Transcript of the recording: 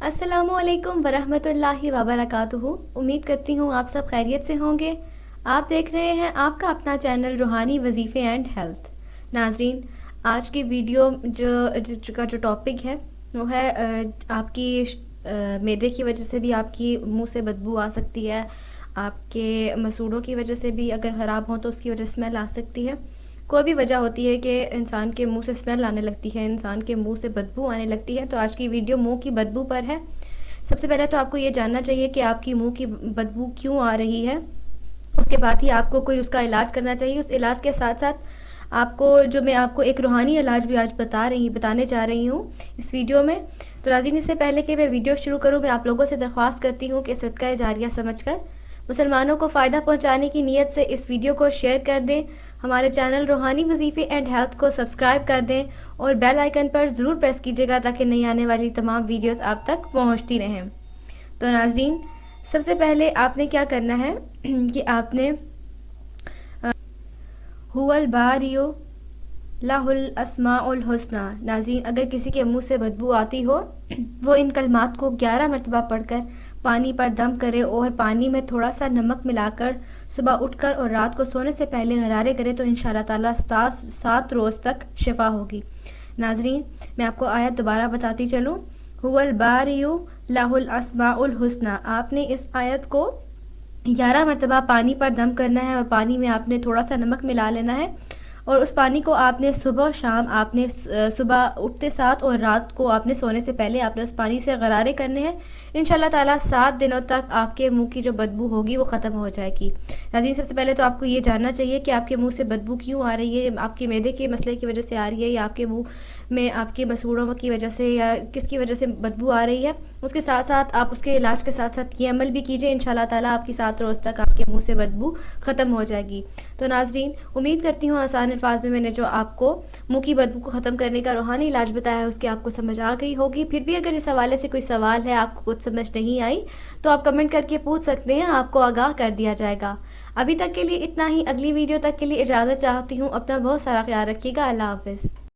अस्सलामु अलैकुम वरहमतुल्लाहि वबरकातुहू। उम्मीद करती हूँ आप सब खैरियत से होंगे। आप देख रहे हैं आपका अपना चैनल रूहानी वजीफ़े एंड हेल्थ। नाजरीन, आज की वीडियो जो टॉपिक है वो है आपकी मैदे की वजह से भी आपकी मुंह से बदबू आ सकती है। आपके मसूड़ों की वजह से भी अगर ख़राब हो तो उसकी वजह से स्मेल आ सकती है। कोई भी वजह होती है कि इंसान के मुंह से स्मेल आने लगती है, इंसान के मुंह से बदबू आने लगती है। तो आज की वीडियो मुंह की बदबू पर है। सबसे पहले तो आपको ये जानना चाहिए कि आपकी मुंह की बदबू क्यों आ रही है। उसके बाद ही आपको कोई उसका इलाज करना चाहिए। उस इलाज के साथ साथ मैं आपको एक रूहानी इलाज भी आज बताने जा रही हूँ इस वीडियो में। तो नाज़रीन, इससे पहले कि मैं वीडियो शुरू करूँ, मैं आप लोगों से दरख्वास्त करती हूँ कि सदका जारिया समझकर मुसलमानों को फ़ायदा पहुँचाने की नीयत से इस वीडियो को शेयर कर दें। हमारे चैनल रूहानी वजीफ़े एंड हेल्थ को सब्सक्राइब कर दें और बेल आइकन पर ज़रूर प्रेस कीजिएगा ताकि नई आने वाली तमाम वीडियोस आप तक पहुँचती रहें। तो नाज़रीन, सबसे पहले आपने क्या करना है कि आपने हुवल बारियो लाहुल अस्माउल हुस्ना। नाज़रीन, अगर किसी के मुंह से बदबू आती हो वो इन कलमात को 11 मरतबा पढ़कर पानी पर दम करे और पानी में थोड़ा सा नमक मिलाकर सुबह उठकर और रात को सोने से पहले गरारे करे तो इंशाअल्लाह ताला 7 रोज़ तक शिफा होगी। नाज़रीन, मैं आपको आयत दोबारा बताती चलूँ। हुवल बारियो लाहुल अस्माउल हुस्ना। आपने इस आयत को 11 मरतबा पानी पर दम करना है और पानी में आपने थोड़ा सा नमक मिला लेना है और उस पानी को आपने सुबह शाम आपने सुबह उठते साथ और रात को आपने सोने से पहले आपने उस पानी से गरारे करने हैं। इंशाल्लाह ताला 7 दिनों तक आपके मुंह की जो बदबू होगी वो ख़त्म हो जाएगी। नाज़रीन, सबसे पहले तो आपको ये जानना चाहिए कि आपके मुंह से बदबू क्यों आ रही है। आपके मैदे के मसले की वजह से आ रही है या आपके मुंह में आपके मसूड़ों की वजह से या किसकी वजह से बदबू आ रही है। उसके साथ साथ आप उसके इलाज के साथ साथ ये अमल भी कीजिए। इंशाल्लाह ताला आपकी 7 रोज़ तक आपके मुंह से बदबू ख़त्म हो जाएगी। तो नाज़रीन, उम्मीद करती हूँ आसान अल्फाज में मैंने जो आपको मुंह की बदबू को ख़त्म करने का रूहानी इलाज बताया है उसकी आपको समझ आ गई होगी। फिर भी अगर इस हवाले से कोई सवाल है, आपको कुछ समझ नहीं आई, तो आप कमेंट करके पूछ सकते हैं, आपको आगाह कर दिया जाएगा। अभी तक के लिए इतना ही। अगली वीडियो तक के लिए इजाज़त चाहती हूँ। अपना बहुत सारा ख्याल रखिएगा। अल्लाह हाफ़िज़।